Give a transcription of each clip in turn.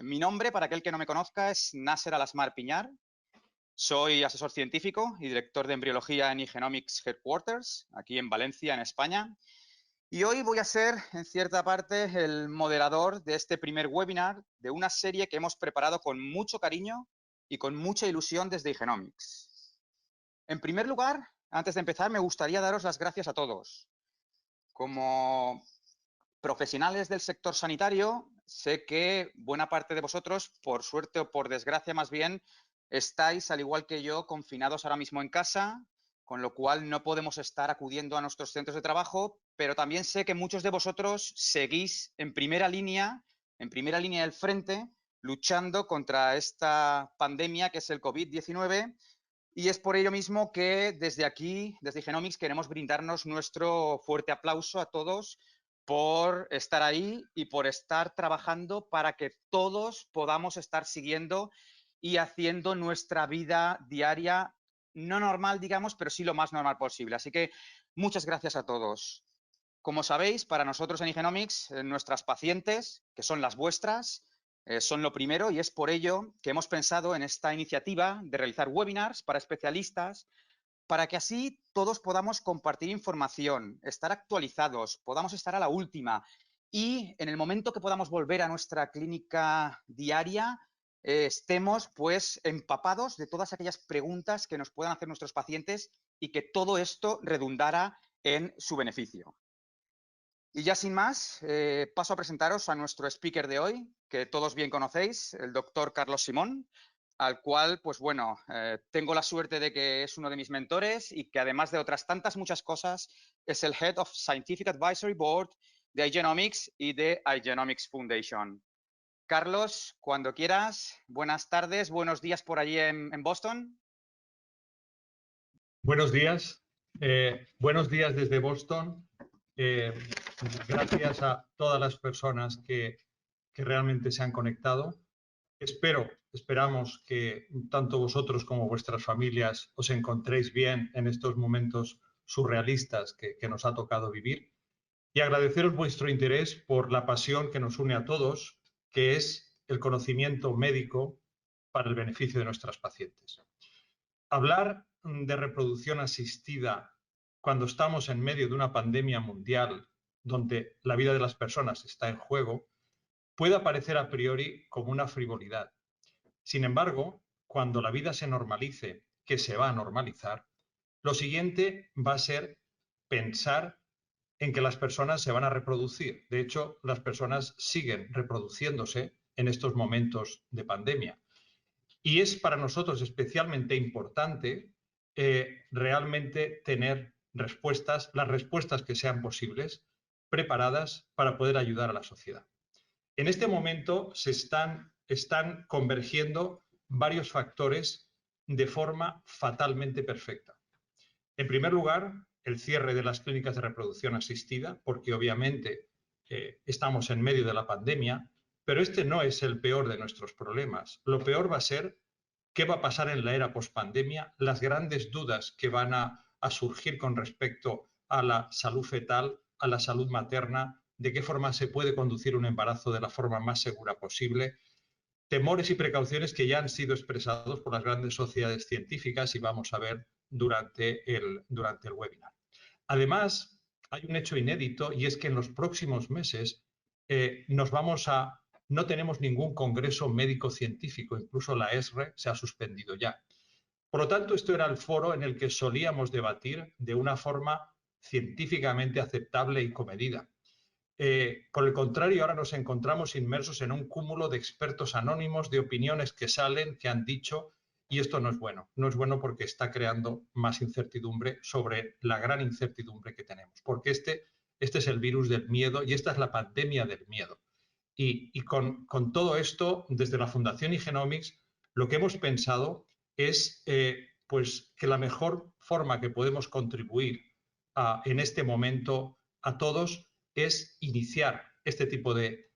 Mi nombre, para aquel que no me conozca, es Nasser Alasmar Piñar. Soy asesor científico y director de embriología en eGenomics Headquarters, aquí en Valencia, en España. Y hoy voy a ser, en cierta parte, el moderador de este primer webinar de una serie que hemos preparado con mucho cariño y con mucha ilusión desde eGenomics. En primer lugar, antes de empezar, me gustaría daros las gracias a todos. Como profesionales del sector sanitario, sé que buena parte de vosotros, por suerte o por desgracia más bien, estáis, al igual que yo, confinados ahora mismo en casa, con lo cual no podemos estar acudiendo a nuestros centros de trabajo, pero también sé que muchos de vosotros seguís en primera línea del frente, luchando contra esta pandemia que es el COVID-19. Y es por ello mismo que desde aquí, desde Genomics, queremos brindarnos nuestro fuerte aplauso a todos por estar ahí y por estar trabajando para que todos podamos estar siguiendo y haciendo nuestra vida diaria, no normal, digamos, pero sí lo más normal posible. Así que muchas gracias a todos. Como sabéis, para nosotros en eGenomics, nuestras pacientes, que son las vuestras, son lo primero, y es por ello que hemos pensado en esta iniciativa de realizar webinars para especialistas, para que así todos podamos compartir información, estar actualizados, podamos estar a la última y en el momento que podamos volver a nuestra clínica diaria, estemos pues empapados de todas aquellas preguntas que nos puedan hacer nuestros pacientes y que todo esto redundara en su beneficio. Y ya sin más, paso a presentaros a nuestro speaker de hoy, que todos bien conocéis, el doctor Carlos Simón, al cual, pues bueno, tengo la suerte de que es uno de mis mentores y que además de otras tantas muchas cosas, es el Head of Scientific Advisory Board de iGenomics y de iGenomics Foundation. Carlos, cuando quieras, buenas tardes, buenos días por allí en Boston. Buenos días desde Boston. Gracias a todas las personas que realmente se han conectado. Esperamos que tanto vosotros como vuestras familias os encontréis bien en estos momentos surrealistas que nos ha tocado vivir. Y agradeceros vuestro interés por la pasión que nos une a todos, que es el conocimiento médico para el beneficio de nuestras pacientes. Hablar de reproducción asistida cuando estamos en medio de una pandemia mundial donde la vida de las personas está en juego puede parecer a priori como una frivolidad. Sin embargo, cuando la vida se normalice, que se va a normalizar, lo siguiente va a ser pensar en que las personas se van a reproducir. De hecho, las personas siguen reproduciéndose en estos momentos de pandemia. Y es para nosotros especialmente importante realmente tener respuestas, las respuestas que sean posibles, preparadas para poder ayudar a la sociedad. En este momento están convergiendo varios factores de forma fatalmente perfecta. En primer lugar, el cierre de las clínicas de reproducción asistida, porque obviamente estamos en medio de la pandemia, pero este no es el peor de nuestros problemas. Lo peor va a ser qué va a pasar en la era pospandemia, las grandes dudas que van a surgir con respecto a la salud fetal, a la salud materna, de qué forma se puede conducir un embarazo de la forma más segura posible, temores y precauciones que ya han sido expresados por las grandes sociedades científicas y vamos a ver durante el webinar. Además, hay un hecho inédito y es que en los próximos meses no tenemos ningún congreso médico-científico, incluso la ESRE se ha suspendido ya. Por lo tanto, esto era el foro en el que solíamos debatir de una forma científicamente aceptable y comedida. Por el contrario, ahora nos encontramos inmersos en un cúmulo de expertos anónimos, de opiniones que salen, que han dicho, y esto no es bueno. No es bueno porque está creando más incertidumbre sobre la gran incertidumbre que tenemos. Porque este es el virus del miedo y esta es la pandemia del miedo. Y con todo esto, desde la Fundación eGenomics, lo que hemos pensado es pues que la mejor forma que podemos contribuir en este momento a todos es iniciar este tipo de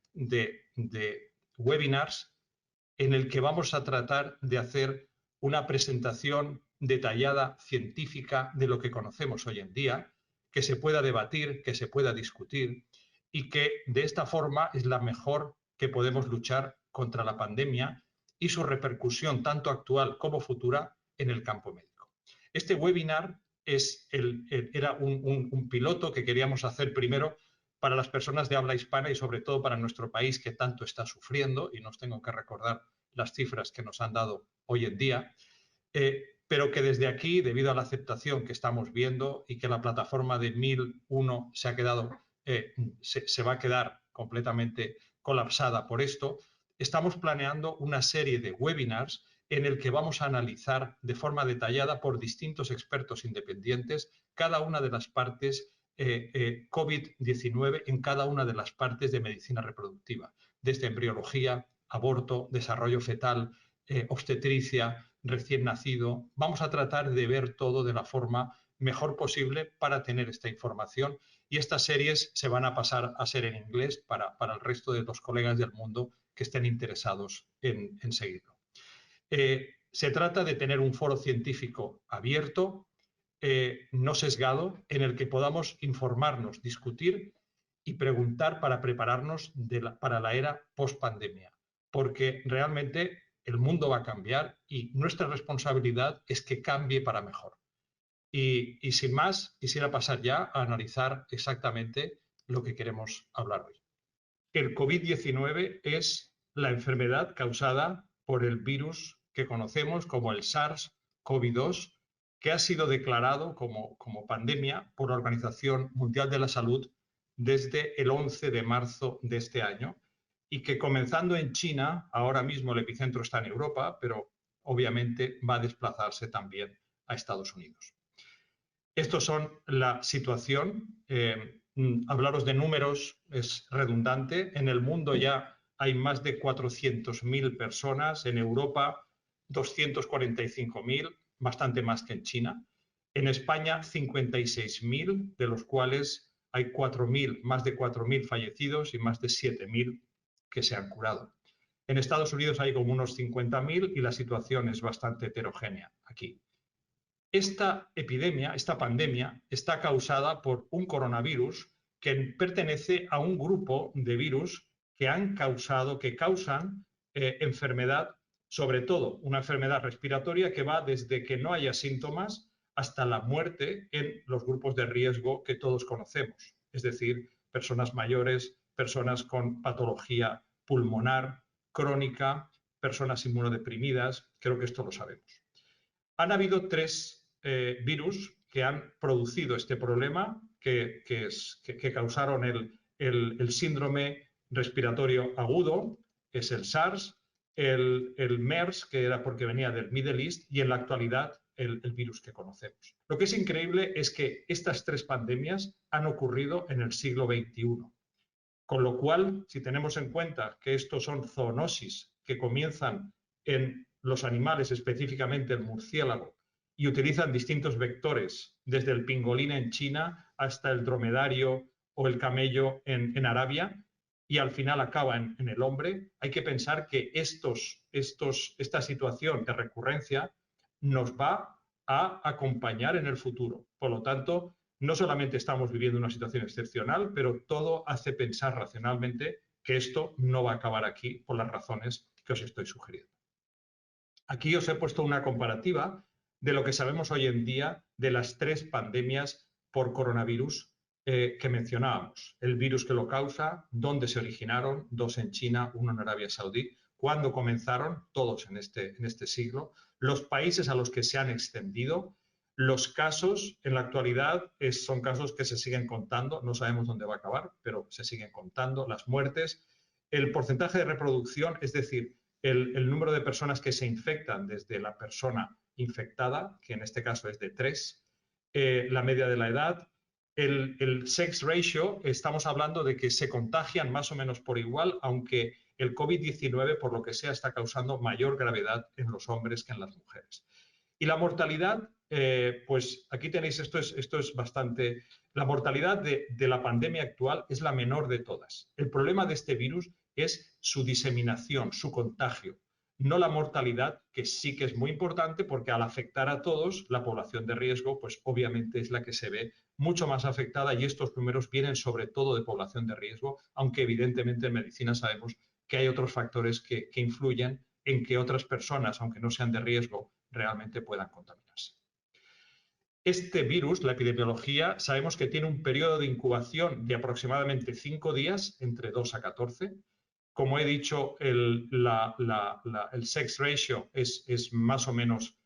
webinars en el que vamos a tratar de hacer una presentación detallada, científica, de lo que conocemos hoy en día, que se pueda debatir, que se pueda discutir y que de esta forma es la mejor que podemos luchar contra la pandemia y su repercusión tanto actual como futura en el campo médico. Este webinar era un piloto que queríamos hacer primero para las personas de habla hispana y sobre todo para nuestro país que tanto está sufriendo, y nos tengo que recordar las cifras que nos han dado hoy en día, pero que desde aquí, debido a la aceptación que estamos viendo y que la plataforma de 1001 se va a quedar completamente colapsada por esto, estamos planeando una serie de webinars en el que vamos a analizar de forma detallada por distintos expertos independientes cada una de las partes COVID-19 en cada una de las partes de medicina reproductiva, desde embriología, aborto, desarrollo fetal, obstetricia, recién nacido. Vamos a tratar de ver todo de la forma mejor posible para tener esta información, y estas series se van a pasar a ser en inglés para el resto de los colegas del mundo que estén interesados en seguirlo. Se trata de tener un foro científico abierto, no sesgado, en el que podamos informarnos, discutir y preguntar para prepararnos para la era post-pandemia, porque realmente el mundo va a cambiar y nuestra responsabilidad es que cambie para mejor. Y sin más, quisiera pasar ya a analizar exactamente lo que queremos hablar hoy. El COVID-19 es la enfermedad causada por el virus que conocemos como el SARS-CoV-2, que ha sido declarado como pandemia por la Organización Mundial de la Salud desde el 11 de marzo de este año, y que, comenzando en China, ahora mismo el epicentro está en Europa, pero obviamente va a desplazarse también a Estados Unidos. Estos son la situación. Hablaros de números es redundante. En el mundo ya hay más de 400.000 personas. En Europa, 245.000, bastante más que en China. En España, 56.000, de los cuales hay más de 4.000 fallecidos y más de 7.000 que se han curado. En Estados Unidos hay como unos 50.000 y la situación es bastante heterogénea aquí. Esta epidemia, esta pandemia, está causada por un coronavirus que pertenece a un grupo de virus que causan enfermedad, sobre todo una enfermedad respiratoria que va desde que no haya síntomas hasta la muerte en los grupos de riesgo que todos conocemos, es decir, personas mayores, personas con patología pulmonar crónica, personas inmunodeprimidas. Creo que esto lo sabemos. Han habido tres virus que han producido este problema, que causaron el síndrome respiratorio agudo, que es el SARS, el MERS, que era porque venía del Middle East, y en la actualidad el virus que conocemos. Lo que es increíble es que estas tres pandemias han ocurrido en el siglo XXI. Con lo cual, si tenemos en cuenta que estos son zoonosis que comienzan en los animales, específicamente el murciélago, y utilizan distintos vectores, desde el pingolín en China hasta el dromedario o el camello en Arabia, y al final acaba en el hombre, hay que pensar que esta situación de recurrencia nos va a acompañar en el futuro. Por lo tanto, no solamente estamos viviendo una situación excepcional, pero todo hace pensar racionalmente que esto no va a acabar aquí por las razones que os estoy sugiriendo. Aquí os he puesto una comparativa de lo que sabemos hoy en día de las tres pandemias por coronavirus que mencionábamos. El virus que lo causa, dónde se originaron, dos en China, uno en Arabia Saudí, cuándo comenzaron, todos en este siglo, los países a los que se han extendido. Los casos en la actualidad son casos que se siguen contando, no sabemos dónde va a acabar, pero se siguen contando. Las muertes, el porcentaje de reproducción, es decir, el número de personas que se infectan desde la persona infectada, que en este caso es de 3, la media de la edad, el sex ratio, estamos hablando de que se contagian más o menos por igual, aunque el COVID-19, por lo que sea, está causando mayor gravedad en los hombres que en las mujeres. Y la mortalidad, pues aquí tenéis, esto es bastante... La mortalidad de la pandemia actual es la menor de todas. El problema de este virus es su diseminación, su contagio, no la mortalidad, que sí que es muy importante porque al afectar a todos, la población de riesgo, pues obviamente es la que se ve mucho más afectada, y estos números vienen sobre todo de población de riesgo, aunque evidentemente en medicina sabemos que hay otros factores que influyen en que otras personas, aunque no sean de riesgo, realmente puedan contaminarse. Este virus, la epidemiología, sabemos que tiene un periodo de incubación de aproximadamente 5 días, entre 2 a 14. Como he dicho, el sex ratio es más o menos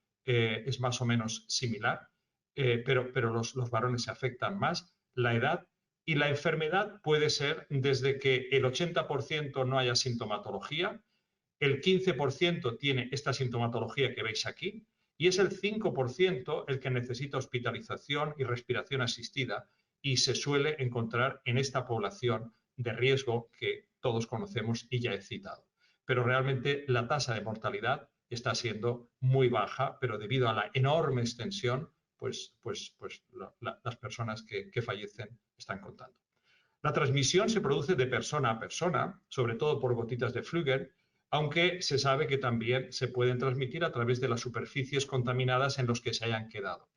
similar, pero los varones se afectan más, la edad, y la enfermedad puede ser desde que el 80% no haya sintomatología, el 15% tiene esta sintomatología que veis aquí, y es el 5% el que necesita hospitalización y respiración asistida, y se suele encontrar en esta población de riesgo que todos conocemos y ya he citado. Pero realmente la tasa de mortalidad está siendo muy baja, pero debido a la enorme extensión, las personas que fallecen están contando. La transmisión se produce de persona a persona, sobre todo por gotitas de Flügger, aunque se sabe que también se pueden transmitir a través de las superficies contaminadas en los que se hayan quedado.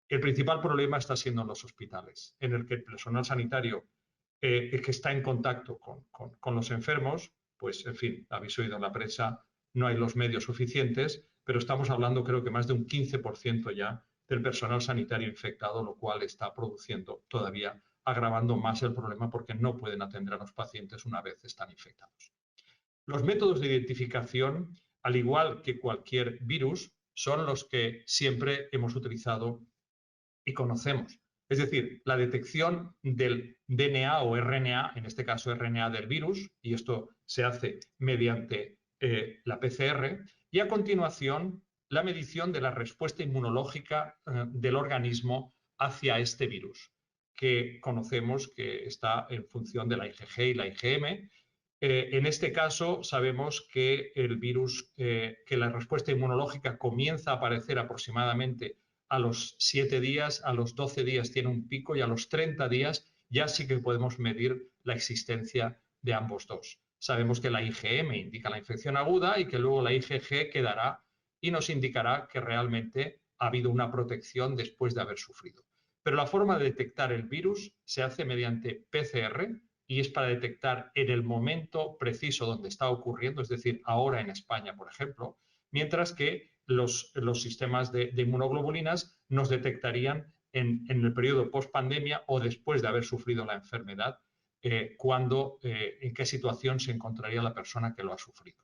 El principal problema está siendo en los hospitales, en el que el personal sanitario que está en contacto con los enfermos, pues en fin, habéis oído en la prensa, no hay los medios suficientes, pero estamos hablando creo que más de un 15% ya del personal sanitario infectado, lo cual está produciendo todavía, agravando más el problema porque no pueden atender a los pacientes una vez están infectados. Los métodos de identificación, al igual que cualquier virus, son los que siempre hemos utilizado y conocemos. Es decir, la detección del DNA o RNA, en este caso RNA del virus, y esto se hace mediante la PCR, y a continuación la medición de la respuesta inmunológica del organismo hacia este virus, que conocemos que está en función de la IgG y la IgM. En este caso sabemos que el virus, que la respuesta inmunológica comienza a aparecer aproximadamente a los 7 días, a los 12 días tiene un pico y a los 30 días ya sí que podemos medir la existencia de ambos dos. Sabemos que la IgM indica la infección aguda y que luego la IgG quedará y nos indicará que realmente ha habido una protección después de haber sufrido. Pero la forma de detectar el virus se hace mediante PCR y es para detectar en el momento preciso donde está ocurriendo, es decir, ahora en España, por ejemplo, mientras que los sistemas de inmunoglobulinas nos detectarían en el periodo post-pandemia o después de haber sufrido la enfermedad, en qué situación se encontraría la persona que lo ha sufrido.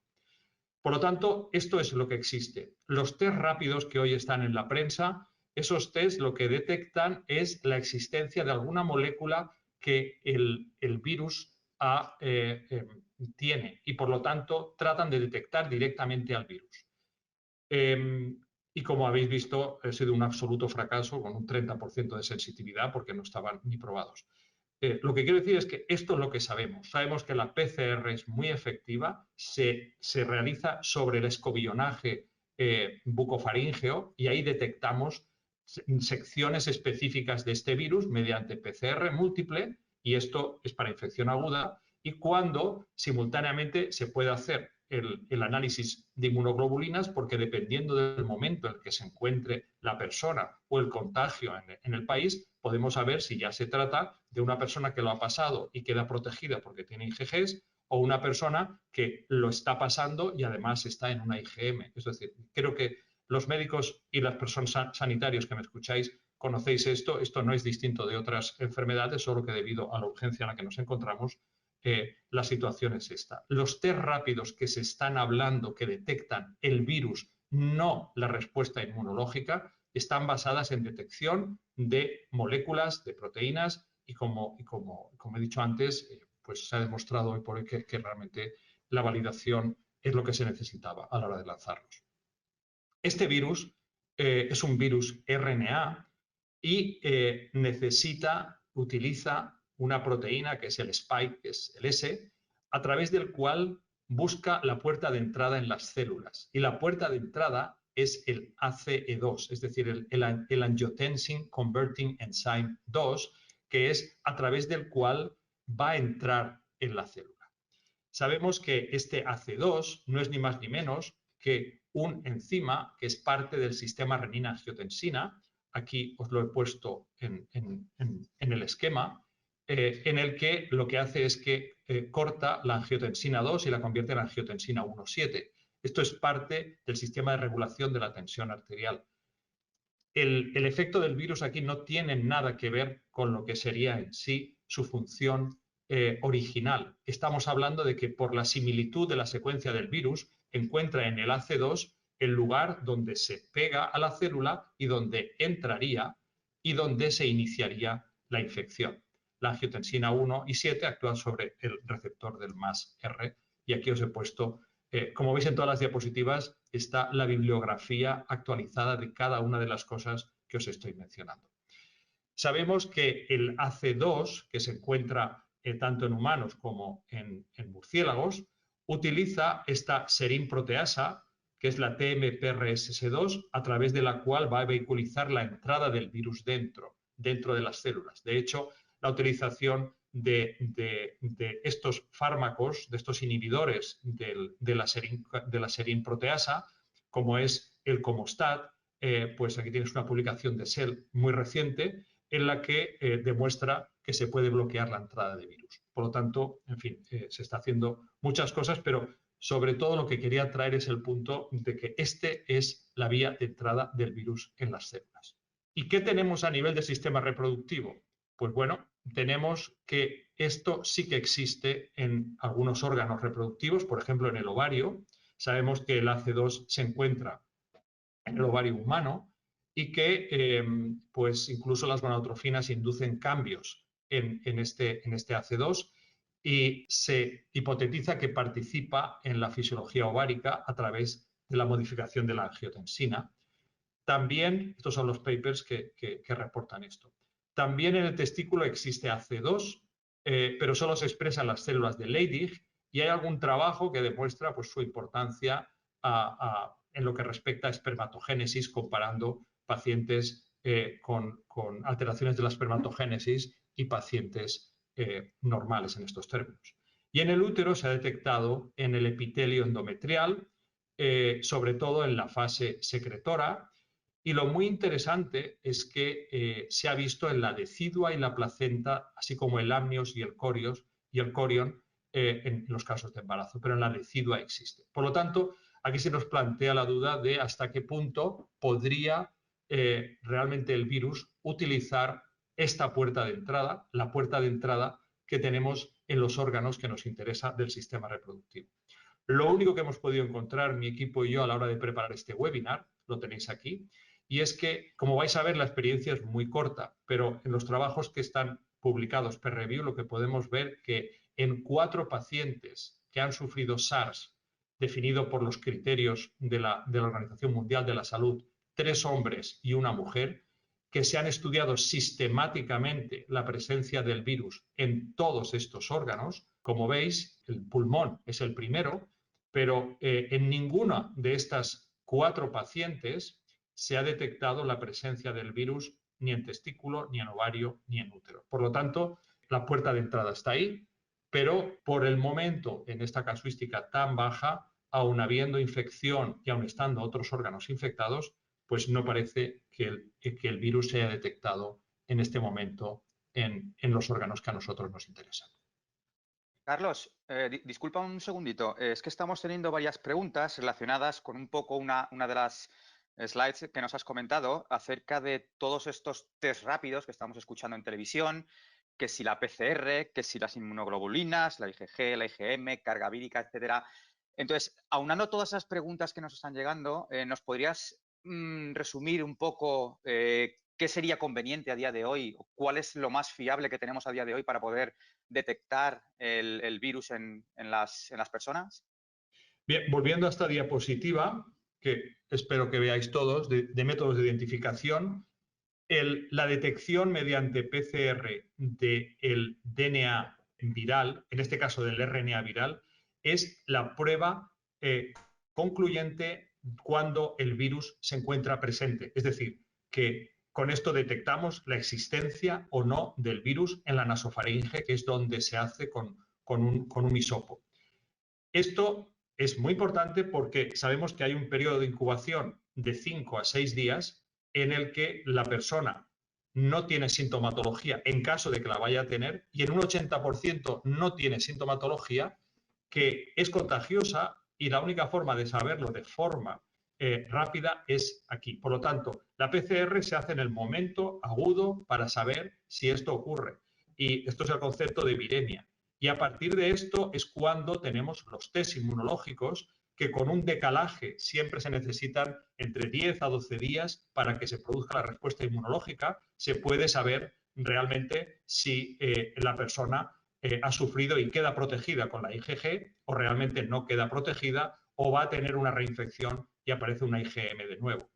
Por lo tanto, esto es lo que existe. Los test rápidos que hoy están en la prensa, esos test lo que detectan es la existencia de alguna molécula que el virus tiene y por lo tanto tratan de detectar directamente al virus. Y como habéis visto, ha sido un absoluto fracaso con un 30% de sensibilidad porque no estaban ni probados. Lo que quiero decir es que esto es lo que sabemos. Sabemos que la PCR es muy efectiva, se realiza sobre el escobionaje bucofaríngeo y ahí detectamos secciones específicas de este virus mediante PCR múltiple, y esto es para infección aguda, y cuando simultáneamente se puede hacer el análisis de inmunoglobulinas, porque dependiendo del momento en el que se encuentre la persona o el contagio en el país, podemos saber si ya se trata de una persona que lo ha pasado y queda protegida porque tiene IgGs o una persona que lo está pasando y además está en una IgM. Es decir, creo que los médicos y las personas sanitarios que me escucháis conocéis esto. Esto no es distinto de otras enfermedades, solo que debido a la urgencia en la que nos encontramos, la situación es esta. Los test rápidos que se están hablando que detectan el virus, no la respuesta inmunológica, están basadas en detección de moléculas, de proteínas y como he dicho antes, pues se ha demostrado hoy por hoy que realmente la validación es lo que se necesitaba a la hora de lanzarlos. Este virus es un virus RNA y utiliza una proteína que es el spike, que es el S, a través del cual busca la puerta de entrada en las células. Y la puerta de entrada es el ACE2, es decir, el Angiotensin Converting Enzyme 2, que es a través del cual va a entrar en la célula. Sabemos que este ACE2 no es ni más ni menos que un enzima que es parte del sistema renina-angiotensina. Aquí os lo he puesto en el esquema. en el que lo que hace es que corta la angiotensina 2 y la convierte en angiotensina 1,7. Esto es parte del sistema de regulación de la tensión arterial. El efecto del virus aquí no tiene nada que ver con lo que sería en sí su función original. Estamos hablando de que por la similitud de la secuencia del virus encuentra en el AC2 el lugar donde se pega a la célula y donde entraría y donde se iniciaría la infección. La angiotensina 1 y 7 actúan sobre el receptor del MAS-R y aquí os he puesto, como veis en todas las diapositivas, está la bibliografía actualizada de cada una de las cosas que os estoy mencionando. Sabemos que el AC2, que se encuentra tanto en humanos como en murciélagos, utiliza esta serin-proteasa, que es la TMPRSS2, a través de la cual va a vehiculizar la entrada del virus dentro de las células. De hecho, la utilización de estos fármacos, de estos inhibidores de la serin-proteasa, como es el Comostat, pues aquí tienes una publicación de Cell muy reciente en la que demuestra que se puede bloquear la entrada de virus. Por lo tanto, en fin, se está haciendo muchas cosas, pero sobre todo lo que quería traer es el punto de que este es la vía de entrada del virus en las células. ¿Y qué tenemos a nivel del sistema reproductivo? Pues bueno, tenemos que esto sí que existe en algunos órganos reproductivos, por ejemplo en el ovario. Sabemos que el AC2 se encuentra en el ovario humano y que pues incluso las gonadotrofinas inducen cambios en este AC2 y se hipotetiza que participa en la fisiología ovárica a través de la modificación de la angiotensina. También, estos son los papers que reportan esto. También en el testículo existe AC2, pero solo se expresa en las células de Leydig y hay algún trabajo que demuestra pues, su importancia en lo que respecta a espermatogénesis, comparando pacientes con alteraciones de la espermatogénesis y pacientes normales en estos términos. Y en el útero se ha detectado en el epitelio endometrial, sobre todo en la fase secretora, y lo muy interesante es que se ha visto en la decidua y la placenta, así como el amnios y el corion en los casos de embarazo, pero en la decidua existe. Por lo tanto, aquí se nos plantea la duda de hasta qué punto podría realmente el virus utilizar esta puerta de entrada, la puerta de entrada que tenemos en los órganos que nos interesa del sistema reproductivo. Lo único que hemos podido encontrar mi equipo y yo a la hora de preparar este webinar, lo tenéis aquí, y es que, como vais a ver, la experiencia es muy corta, pero en los trabajos que están publicados peer review, lo que podemos ver que en 4 pacientes que han sufrido SARS, definido por los criterios de la Organización Mundial de la Salud, 3 hombres y una mujer, que se han estudiado sistemáticamente la presencia del virus en todos estos órganos. Como veis, el pulmón es el primero, pero en ninguna de estas 4 pacientes se ha detectado la presencia del virus ni en testículo, ni en ovario, ni en útero. Por lo tanto, la puerta de entrada está ahí, pero por el momento, en esta casuística tan baja, aun habiendo infección y aun estando otros órganos infectados, pues no parece que el virus se haya detectado en este momento en los órganos que a nosotros nos interesan. Carlos, disculpa un segundito. Es que estamos teniendo varias preguntas relacionadas con un poco una de las slides que nos has comentado acerca de todos estos test rápidos que estamos escuchando en televisión, que si la PCR, que si las inmunoglobulinas, la IgG, la IgM, carga vírica, etcétera. Entonces, aunando todas esas preguntas que nos están llegando, ¿nos podrías resumir un poco qué sería conveniente a día de hoy o cuál es lo más fiable que tenemos a día de hoy para poder detectar el virus en las personas? Bien, volviendo a esta diapositiva, que espero que veáis todos, de métodos de identificación, la detección mediante PCR del DNA viral, en este caso del RNA viral, es la prueba concluyente cuando el virus se encuentra presente. Es decir, que con esto detectamos la existencia o no del virus en la nasofaringe, que es donde se hace con un hisopo. Esto es muy importante porque sabemos que hay un periodo de incubación de 5 a 6 días en el que la persona no tiene sintomatología en caso de que la vaya a tener y en un 80% no tiene sintomatología, que es contagiosa y la única forma de saberlo de forma rápida es aquí. Por lo tanto, la PCR se hace en el momento agudo para saber si esto ocurre. Y esto es el concepto de viremia. Y a partir de esto es cuando tenemos los test inmunológicos, que con un decalaje siempre se necesitan entre 10 a 12 días para que se produzca la respuesta inmunológica. Se puede saber realmente si la persona ha sufrido y queda protegida con la IgG o realmente no queda protegida o va a tener una reinfección y aparece una IgM de nuevo.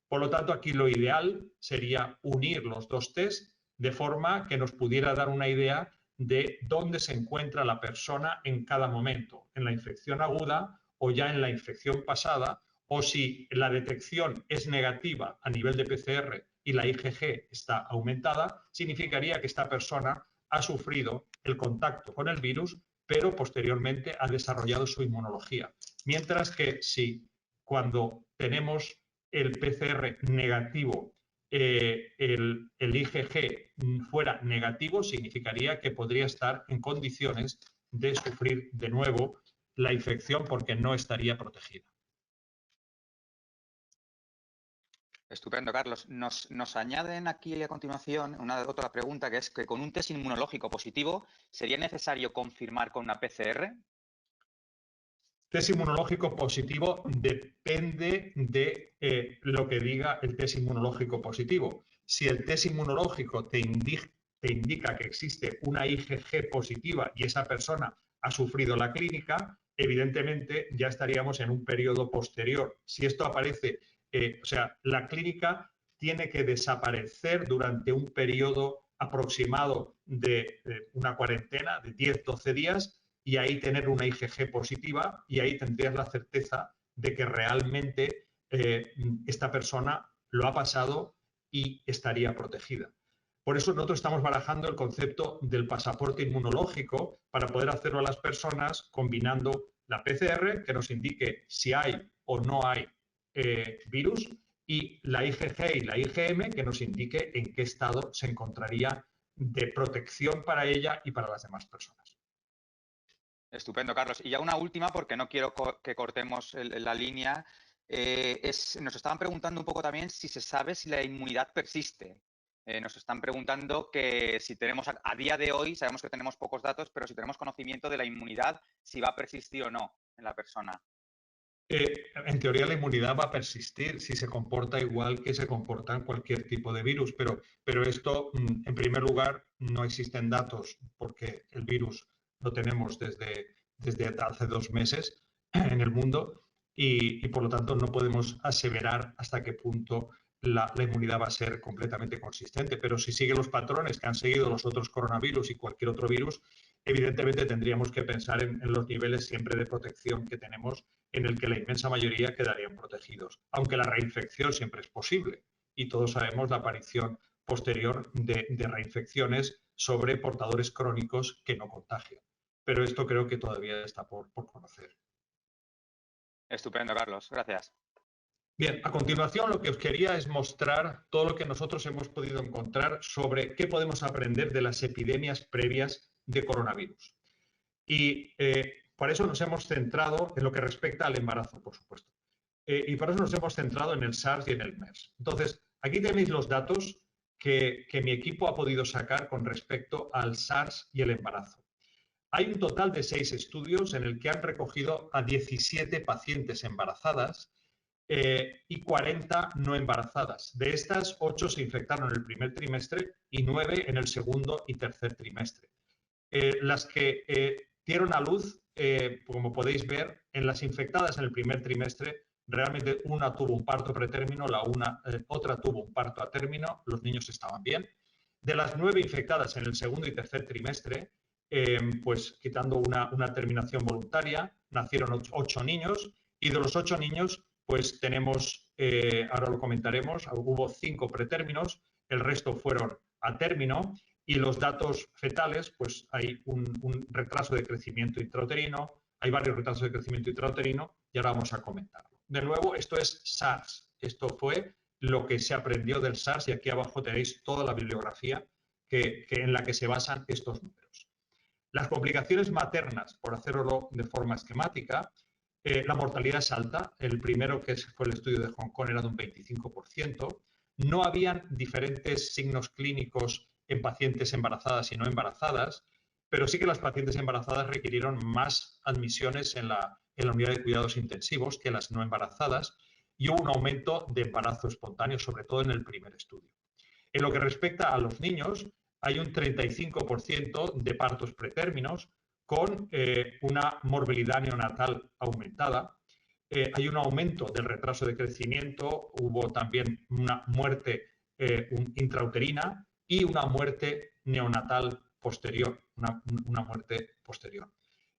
Por lo tanto, aquí lo ideal sería unir los dos test de forma que nos pudiera dar una idea de dónde se encuentra la persona en cada momento, en la infección aguda o ya en la infección pasada, o si la detección es negativa a nivel de PCR y la IgG está aumentada, significaría que esta persona ha sufrido el contacto con el virus, pero posteriormente ha desarrollado su inmunología. Mientras que si cuando tenemos el PCR negativo, el IgG fuera negativo, significaría que podría estar en condiciones de sufrir de nuevo la infección porque no estaría protegida. Estupendo, Carlos. Nos añaden aquí a continuación otra pregunta, que es que con un test inmunológico positivo, ¿sería necesario confirmar con una PCR? Test inmunológico positivo depende de lo que diga el test inmunológico positivo. Si el test inmunológico te indica que existe una IgG positiva y esa persona ha sufrido la clínica, evidentemente ya estaríamos en un periodo posterior. Si esto aparece, o sea, la clínica tiene que desaparecer durante un periodo aproximado de una cuarentena de 10-12 días y ahí tener una IgG positiva y ahí tendrías la certeza de que realmente esta persona lo ha pasado y estaría protegida. Por eso nosotros estamos barajando el concepto del pasaporte inmunológico para poder hacerlo a las personas combinando la PCR, que nos indique si hay o no hay virus, y la IgG y la IgM, que nos indique en qué estado se encontraría de protección para ella y para las demás personas. Estupendo, Carlos. Y ya una última, porque no quiero que cortemos la línea. Nos estaban preguntando un poco también si se sabe si la inmunidad persiste. Nos están preguntando que si tenemos, a día de hoy, sabemos que tenemos pocos datos, pero si tenemos conocimiento de la inmunidad, si va a persistir o no en la persona. En teoría la inmunidad va a persistir si se comporta igual que se comporta en cualquier tipo de virus, pero esto, en primer lugar, no existen datos porque el virus lo tenemos desde hace 2 meses en el mundo y por lo tanto no podemos aseverar hasta qué punto la inmunidad va a ser completamente consistente. Pero si sigue los patrones que han seguido los otros coronavirus y cualquier otro virus, evidentemente tendríamos que pensar en los niveles siempre de protección que tenemos, en el que la inmensa mayoría quedarían protegidos, aunque la reinfección siempre es posible y todos sabemos la aparición posterior de reinfecciones sobre portadores crónicos que no contagian. Pero esto creo que todavía está por conocer. Estupendo, Carlos. Gracias. Bien, a continuación lo que os quería es mostrar todo lo que nosotros hemos podido encontrar sobre qué podemos aprender de las epidemias previas de coronavirus. Y por eso nos hemos centrado en lo que respecta al embarazo, por supuesto. Y por eso nos hemos centrado en el SARS y en el MERS. Entonces, aquí tenéis los datos que mi equipo ha podido sacar con respecto al SARS y el embarazo. Hay un total de 6 estudios en el que han recogido a 17 pacientes embarazadas y 40 no embarazadas. De estas, 8 se infectaron en el primer trimestre y 9 en el segundo y tercer trimestre. Las que dieron a luz, como podéis ver, en las infectadas en el primer trimestre, realmente una tuvo un parto pretérmino, otra tuvo un parto a término, los niños estaban bien. De las 9 infectadas en el segundo y tercer trimestre, pues quitando una terminación voluntaria, nacieron 8 niños y de los 8 niños, pues tenemos, ahora lo comentaremos, hubo 5 pretérminos, el resto fueron a término y los datos fetales, pues hay un retraso de crecimiento intrauterino, hay varios retrasos de crecimiento intrauterino y ahora vamos a comentarlo. De nuevo, esto es SARS. Esto fue lo que se aprendió del SARS, y aquí abajo tenéis toda la bibliografía en la que se basan estos números. Las complicaciones maternas, por hacerlo de forma esquemática, la mortalidad es alta. El primero, que fue el estudio de Hong Kong, era de un 25%. No habían diferentes signos clínicos en pacientes embarazadas y no embarazadas, pero sí que las pacientes embarazadas requirieron más admisiones en la unidad de cuidados intensivos que las no embarazadas, y hubo un aumento de embarazo espontáneo, sobre todo en el primer estudio. En lo que respecta a los niños, hay un 35% de partos pretérminos con una morbilidad neonatal aumentada. Hay un aumento del retraso de crecimiento, hubo también una muerte intrauterina y una muerte neonatal posterior, una muerte posterior.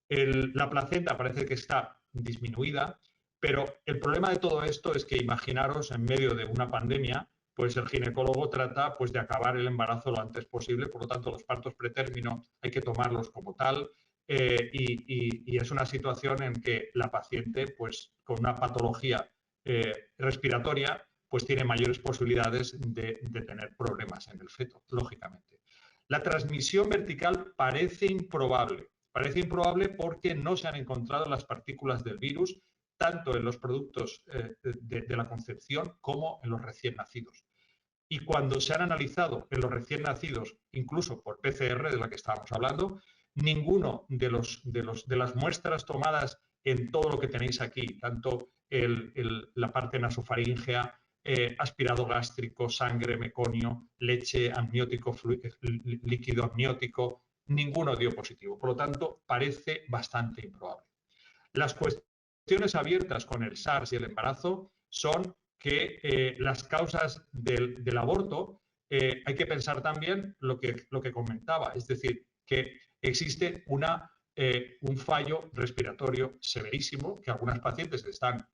La placenta parece que está disminuida, pero el problema de todo esto es que imaginaros en medio de una pandemia, pues el ginecólogo trata pues de acabar el embarazo lo antes posible, por lo tanto los partos pretérmino hay que tomarlos como tal, y es una situación en que la paciente pues con una patología respiratoria pues tiene mayores posibilidades de tener problemas en el feto, lógicamente. La transmisión vertical parece improbable porque no se han encontrado las partículas del virus tanto en los productos de la concepción como en los recién nacidos. Y cuando se han analizado en los recién nacidos, incluso por PCR, de la que estábamos hablando, ninguno de las muestras tomadas en todo lo que tenéis aquí, tanto la parte nasofaríngea, aspirado gástrico, sangre, meconio, leche, amniótico, líquido amniótico, ninguno dio positivo. Por lo tanto, parece bastante improbable. Las cuestiones abiertas con el SARS y el embarazo son que las causas del aborto, hay que pensar también lo que comentaba, es decir, que existe un fallo respiratorio severísimo, que algunas pacientes están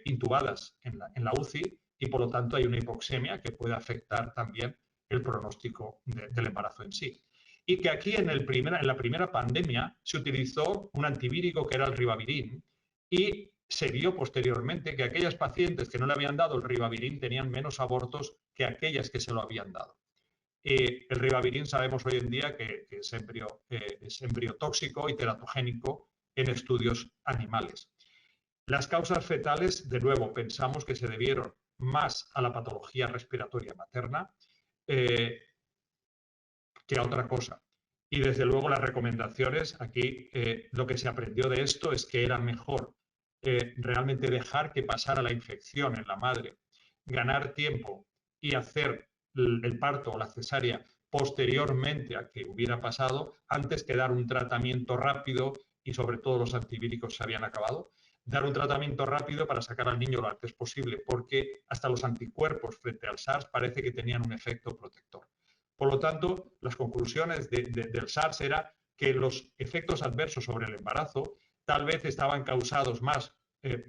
intubadas en la UCI y por lo tanto hay una hipoxemia que puede afectar también el pronóstico del embarazo en sí. Y que aquí en la primera pandemia se utilizó un antivírico que era el ribavirin, y se vio posteriormente que aquellas pacientes que no le habían dado el ribavirin tenían menos abortos que aquellas que se lo habían dado. El ribavirin sabemos hoy en día que es embriotóxico y teratogénico en estudios animales. Las causas fetales, de nuevo, pensamos que se debieron más a la patología respiratoria materna que a otra cosa. Y desde luego las recomendaciones, aquí lo que se aprendió de esto es que era mejor realmente dejar que pasara la infección en la madre, ganar tiempo y hacer el parto o la cesárea posteriormente a que hubiera pasado, antes que dar un tratamiento rápido, y sobre todo los antivíricos se habían acabado, dar un tratamiento rápido para sacar al niño lo antes posible, porque hasta los anticuerpos frente al SARS parece que tenían un efecto protector. Por lo tanto, las conclusiones del SARS era que los efectos adversos sobre el embarazo tal vez estaban causados más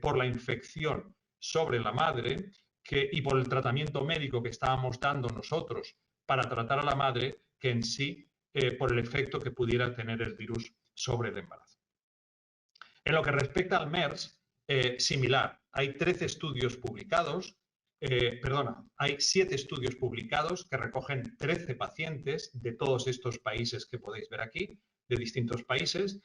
por la infección sobre la madre y por el tratamiento médico que estábamos dando nosotros para tratar a la madre, que en sí por el efecto que pudiera tener el virus sobre el embarazo. En lo que respecta al MERS, similar. Hay 13 estudios publicados, hay 7 estudios publicados que recogen 13 pacientes de todos estos países que podéis ver aquí, de distintos países,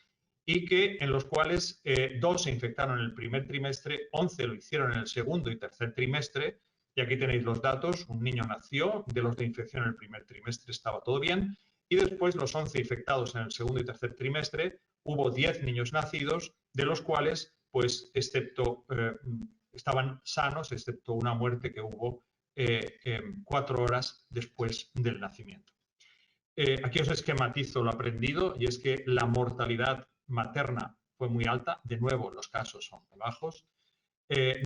y en los cuales 2 se infectaron en el primer trimestre, 11 lo hicieron en el segundo y tercer trimestre, y aquí tenéis los datos. Un niño nació, de los de infección en el primer trimestre estaba todo bien, y después los 11 infectados en el segundo y tercer trimestre, hubo 10 niños nacidos, de los cuales, pues, estaban sanos, excepto una muerte que hubo 4 horas después del nacimiento. Aquí os esquematizo lo aprendido, y es que la mortalidad materna fue muy alta. De nuevo, los casos son muy bajos.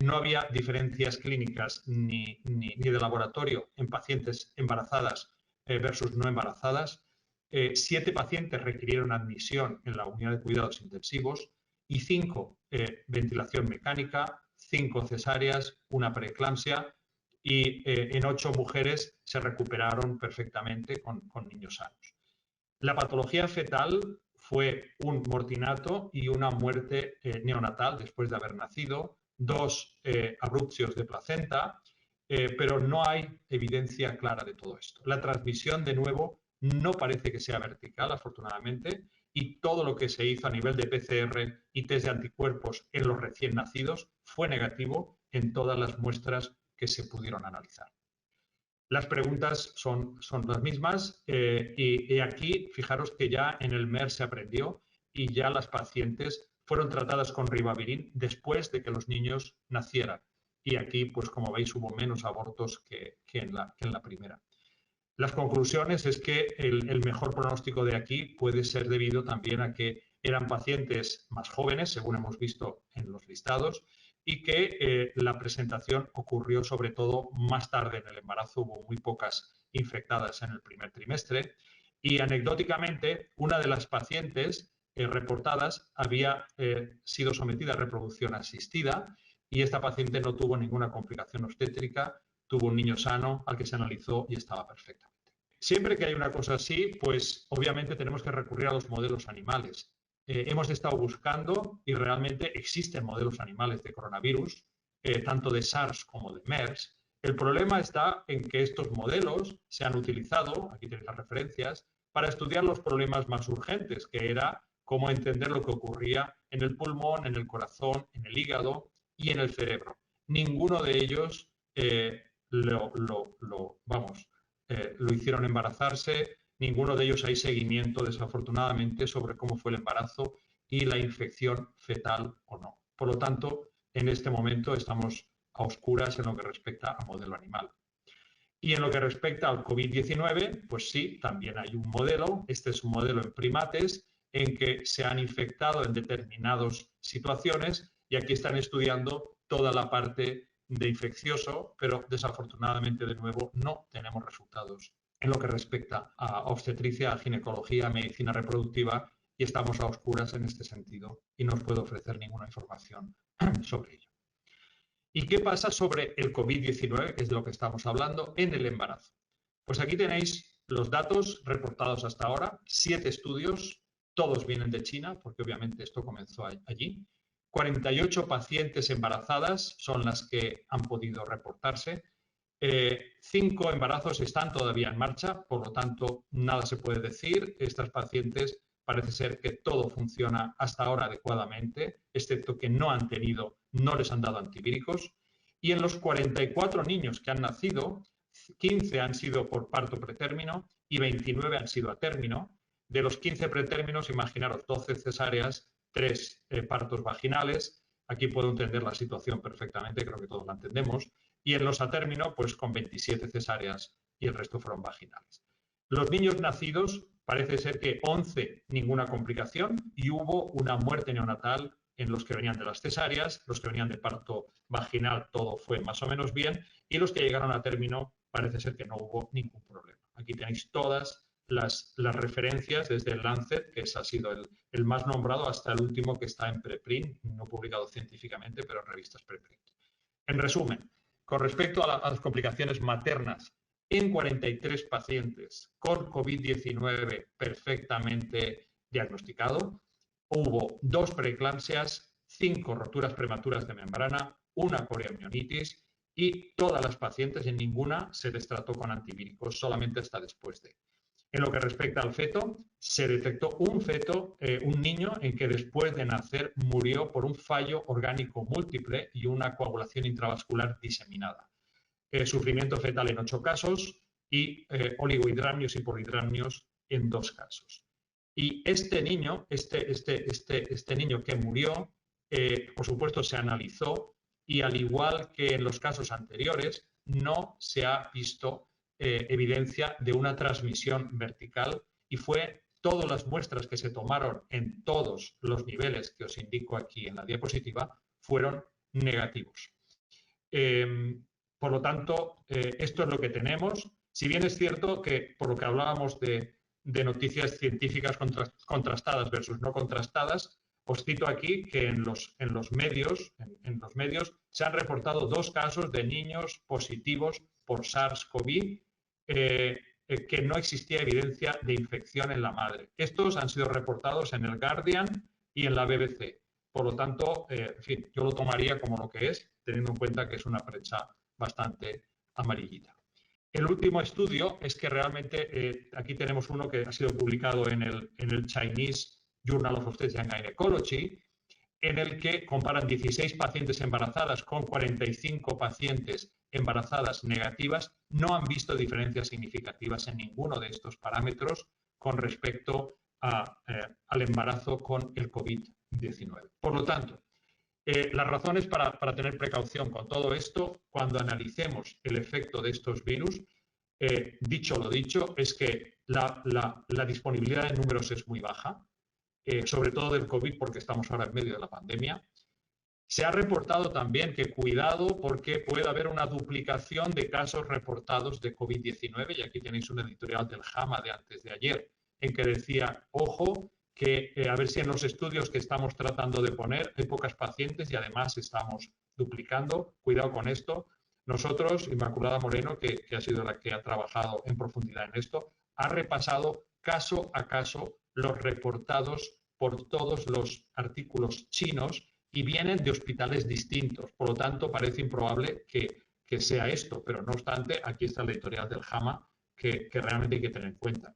No había diferencias clínicas ni de laboratorio en pacientes embarazadas versus no embarazadas. 7 pacientes requirieron admisión en la unidad de cuidados intensivos y 5 ventilación mecánica, 5 cesáreas, una preeclampsia, y en 8 mujeres se recuperaron perfectamente con niños sanos. La patología fetal fue un mortinato y una muerte neonatal después de haber nacido, 2 abrupcios de placenta, pero no hay evidencia clara de todo esto. La transmisión, de nuevo, no parece que sea vertical, afortunadamente, y todo lo que se hizo a nivel de PCR y test de anticuerpos en los recién nacidos fue negativo en todas las muestras que se pudieron analizar. Las preguntas son las mismas y aquí fijaros que ya en el MERS se aprendió y ya las pacientes fueron tratadas con ribavirin después de que los niños nacieran. Y aquí, pues como veis, hubo menos abortos que en la primera. Las conclusiones es que el mejor pronóstico de aquí puede ser debido también a que eran pacientes más jóvenes, según hemos visto en los listados, y que la presentación ocurrió sobre todo más tarde en el embarazo. Hubo muy pocas infectadas en el primer trimestre. Y anecdóticamente, una de las pacientes reportadas había sido sometida a reproducción asistida y esta paciente no tuvo ninguna complicación obstétrica, tuvo un niño sano al que se analizó y estaba perfectamente. Siempre que hay una cosa así, pues obviamente tenemos que recurrir a los modelos animales. Hemos estado buscando y realmente existen modelos animales de coronavirus, tanto de SARS como de MERS. El problema está en que estos modelos se han utilizado, aquí tenéis las referencias, para estudiar los problemas más urgentes, que era cómo entender lo que ocurría en el pulmón, en el corazón, en el hígado y en el cerebro. Ninguno de ellos lo hicieron embarazarse, ninguno de ellos hay seguimiento, desafortunadamente, sobre cómo fue el embarazo y la infección fetal o no. Por lo tanto, en este momento estamos a oscuras en lo que respecta a modelo animal. Y en lo que respecta al COVID-19, pues sí, también hay un modelo. Este es un modelo en primates en que se han infectado en determinadas situaciones y aquí están estudiando toda la parte de infeccioso, pero desafortunadamente, de nuevo, no tenemos resultados en lo que respecta a obstetricia, a ginecología, a medicina reproductiva y estamos a oscuras en este sentido y no os puedo ofrecer ninguna información sobre ello. ¿Y qué pasa sobre el COVID-19, que es de lo que estamos hablando, en el embarazo? Pues aquí tenéis los datos reportados hasta ahora, 7 estudios, todos vienen de China, porque obviamente esto comenzó allí. 48 pacientes embarazadas son las que han podido reportarse. 5 embarazos están todavía en marcha, por lo tanto, nada se puede decir. Estas pacientes parece ser que todo funciona hasta ahora adecuadamente, excepto que no les han dado antivíricos. Y en los 44 niños que han nacido, 15 han sido por parto pretérmino y 29 han sido a término. De los 15 pretérminos, imaginaros 12 cesáreas, 3 partos vaginales. Aquí puedo entender la situación perfectamente, creo que todos la entendemos. Y en los a término, pues con 27 cesáreas y el resto fueron vaginales. Los niños nacidos, parece ser que 11 ninguna complicación y hubo una muerte neonatal en los que venían de las cesáreas, los que venían de parto vaginal todo fue más o menos bien y los que llegaron a término parece ser que no hubo ningún problema. Aquí tenéis todas las referencias desde el Lancet, que ese ha sido el más nombrado, hasta el último que está en preprint, no publicado científicamente, pero en revistas preprint. En resumen, con respecto a las complicaciones maternas, en 43 pacientes con COVID-19 perfectamente diagnosticado, hubo 2 preeclampsias, 5 roturas prematuras de membrana, 1 coriomionitis y todas las pacientes, en ninguna se les trató con antivíricos, solamente hasta después de. En lo que respecta al feto, se detectó un niño en que después de nacer murió por un fallo orgánico múltiple y una coagulación intravascular diseminada. Sufrimiento fetal en 8 casos y oligohidramnios y polihidramnios en 2 casos. Y este niño, este niño que murió, por supuesto se analizó y al igual que en los casos anteriores, no se ha visto evidencia de una transmisión vertical y fue todas las muestras que se tomaron en todos los niveles que os indico aquí en la diapositiva fueron negativos. Por lo tanto, esto es lo que tenemos. Si bien es cierto que por lo que hablábamos de noticias científicas contrastadas versus no contrastadas, os cito aquí que en los medios se han reportado 2 casos de niños positivos por SARS-CoV que no existía evidencia de infección en la madre. Estos han sido reportados en el Guardian y en la BBC. Por lo tanto, en fin, yo lo tomaría como lo que es, teniendo en cuenta que es una prensa bastante amarillita. El último estudio es que realmente, aquí tenemos uno que ha sido publicado en el Chinese Journal of Obstetrics and Gynecology, en el que comparan 16 pacientes embarazadas con 45 pacientes embarazadas negativas. No han visto diferencias significativas en ninguno de estos parámetros con respecto al embarazo con el COVID-19. Por lo tanto, las razones para tener precaución con todo esto, cuando analicemos el efecto de estos virus, dicho lo dicho, es que la disponibilidad de números es muy baja, sobre todo del COVID, porque estamos ahora en medio de la pandemia. Se ha reportado también que cuidado porque puede haber una duplicación de casos reportados de COVID-19, y aquí tenéis un editorial del JAMA de antes de ayer, en que decía, ojo, que a ver si en los estudios que estamos tratando de poner hay pocas pacientes y además estamos duplicando. Cuidado con esto. Nosotros, Inmaculada Moreno, que ha sido la que ha trabajado en profundidad en esto, ha repasado caso a caso los reportados por todos los artículos chinos y vienen de hospitales distintos. Por lo tanto, parece improbable que sea esto, pero no obstante, aquí está la editorial del JAMA que realmente hay que tener en cuenta.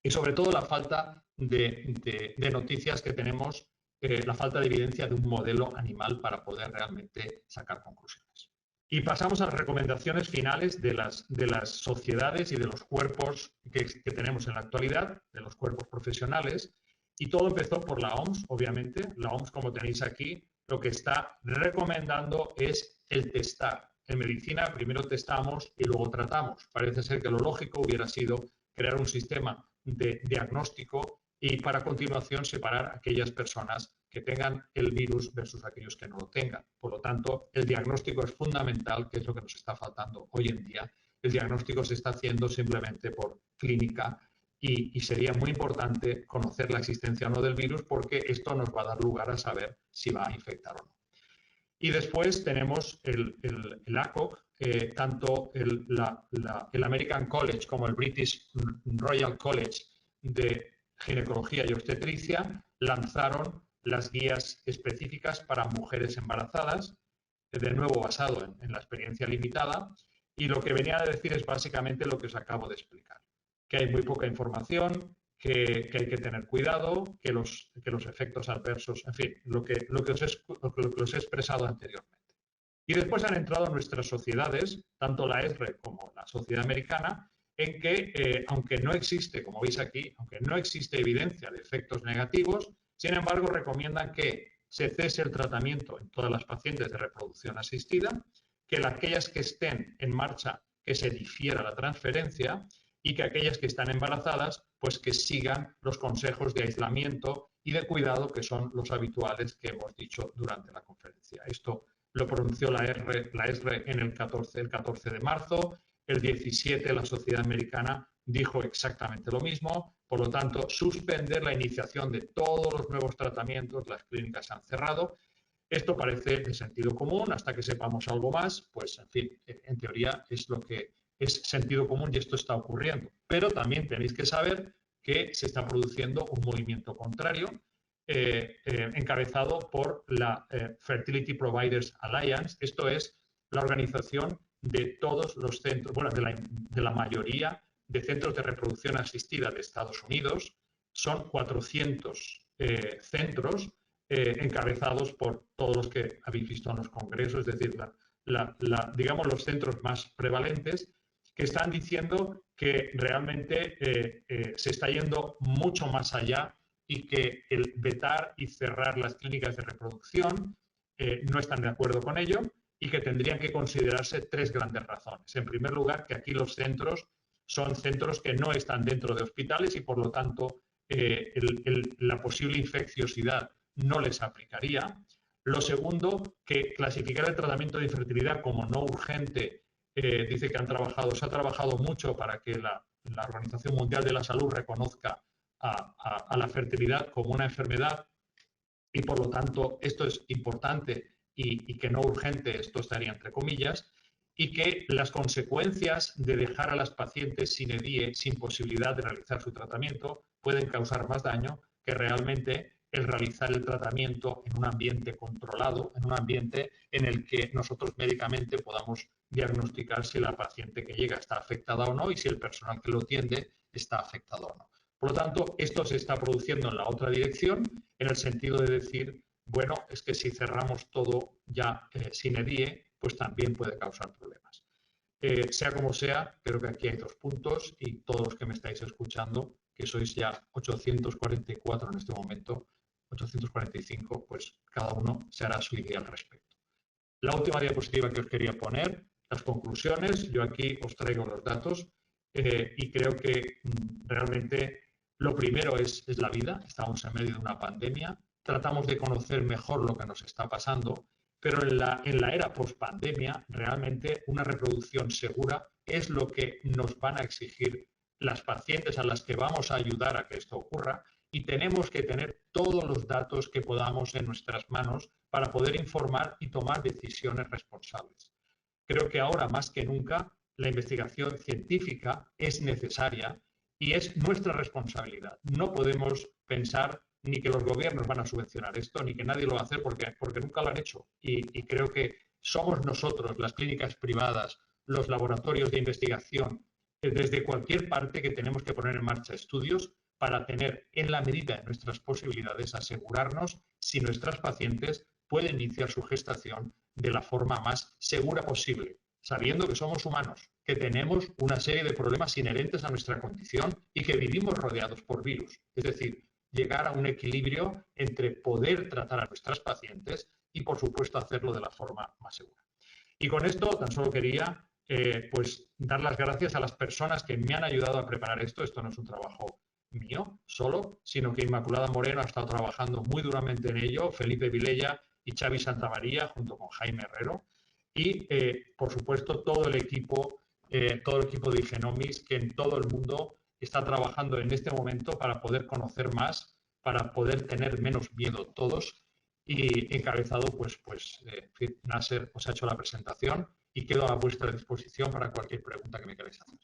Y sobre todo la falta de noticias que tenemos, la falta de evidencia de un modelo animal para poder realmente sacar conclusiones. Y pasamos a las recomendaciones finales de las sociedades y de los cuerpos que tenemos en la actualidad, de los cuerpos profesionales. Y todo empezó por la OMS, obviamente. La OMS, como tenéis aquí, lo que está recomendando es el testar. En medicina primero testamos y luego tratamos. Parece ser que lo lógico hubiera sido crear un sistema de diagnóstico y para a continuación separar a aquellas personas que tengan el virus versus aquellos que no lo tengan. Por lo tanto, el diagnóstico es fundamental, que es lo que nos está faltando hoy en día. El diagnóstico se está haciendo simplemente por clínica y sería muy importante conocer la existencia o no del virus, porque esto nos va a dar lugar a saber si va a infectar o no. Y después tenemos el ACOG, tanto el American College como el British Royal College de Ginecología y Obstetricia lanzaron las guías específicas para mujeres embarazadas, de nuevo basado en la experiencia limitada, y lo que venía a decir es básicamente lo que os acabo de explicar, que hay muy poca información, que hay que tener cuidado, que los efectos adversos, en fin, lo que os he expresado anteriormente. Y después han entrado nuestras sociedades, tanto la ESRE como la Sociedad Americana, en que, aunque no existe, como veis aquí, aunque no existe evidencia de efectos negativos, sin embargo recomiendan que se cese el tratamiento en todas las pacientes de reproducción asistida, que aquellas que estén en marcha, que se difiera la transferencia, y que aquellas que están embarazadas, pues que sigan los consejos de aislamiento y de cuidado que son los habituales que hemos dicho durante la conferencia. Esto lo pronunció la ESRE en el 14 de marzo, el 17 la Sociedad Americana dijo exactamente lo mismo. Por lo tanto, suspender la iniciación de todos los nuevos tratamientos, las clínicas se han cerrado. Esto parece de sentido común, hasta que sepamos algo más, pues en fin, en teoría es lo que es sentido común y esto está ocurriendo. Pero también tenéis que saber que se está produciendo un movimiento contrario, encabezado por la Fertility Providers Alliance. Esto es la organización de todos los centros, bueno, de la mayoría de centros de reproducción asistida de Estados Unidos. Son 400 centros encabezados por todos los que habéis visto en los congresos, es decir, digamos los centros más prevalentes, que están diciendo que realmente se está yendo mucho más allá y que el vetar y cerrar las clínicas de reproducción no están de acuerdo con ello y que tendrían que considerarse tres grandes razones. En primer lugar, que aquí los centros son centros que no están dentro de hospitales y por lo tanto la posible infecciosidad no les aplicaría. Lo segundo, que clasificar el tratamiento de infertilidad como no urgente, dice que se ha trabajado mucho para que la Organización Mundial de la Salud reconozca a la fertilidad como una enfermedad y por lo tanto esto es importante y que no urgente, esto estaría entre comillas, y que las consecuencias de dejar a las pacientes sin EDIE, sin posibilidad de realizar su tratamiento, pueden causar más daño que realmente el realizar el tratamiento en un ambiente controlado, en un ambiente en el que nosotros médicamente podamos diagnosticar si la paciente que llega está afectada o no y si el personal que lo atiende está afectado o no. Por lo tanto, esto se está produciendo en la otra dirección, en el sentido de decir, bueno, es que si cerramos todo ya sin EDIE, pues también puede causar problemas. Sea como sea, creo que aquí hay dos puntos y todos los que me estáis escuchando, que sois ya 844 en este momento, 845, pues cada uno se hará su idea al respecto. La última diapositiva que os quería poner, las conclusiones. Yo aquí os traigo los datos y creo que realmente lo primero es la vida. Estamos en medio de una pandemia. Tratamos de conocer mejor lo que nos está pasando, pero en la era post-pandemia realmente una reproducción segura es lo que nos van a exigir las pacientes a las que vamos a ayudar a que esto ocurra, y tenemos que tener todos los datos que podamos en nuestras manos para poder informar y tomar decisiones responsables. Creo que ahora más que nunca la investigación científica es necesaria y es nuestra responsabilidad. No podemos pensar ni que los gobiernos van a subvencionar esto, ni que nadie lo va a hacer porque nunca lo han hecho. Y creo que somos nosotros, las clínicas privadas, los laboratorios de investigación, desde cualquier parte, que tenemos que poner en marcha estudios para tener, en la medida de nuestras posibilidades, asegurarnos si nuestras pacientes pueden iniciar su gestación de la forma más segura posible, sabiendo que somos humanos, que tenemos una serie de problemas inherentes a nuestra condición y que vivimos rodeados por virus. Es decir, llegar a un equilibrio entre poder tratar a nuestras pacientes y, por supuesto, hacerlo de la forma más segura. Y con esto tan solo quería pues dar las gracias a las personas que me han ayudado a preparar esto. Esto no es un trabajo mío solo, sino que Inmaculada Moreno ha estado trabajando muy duramente en ello, Felipe Vilella y Xavi Santamaría, junto con Jaime Herrero, y por supuesto todo el equipo de Igenomics, que en todo el mundo está trabajando en este momento para poder conocer más, para poder tener menos miedo todos, y encabezado pues Nasser os ha hecho la presentación y quedo a vuestra disposición para cualquier pregunta que me queráis hacer.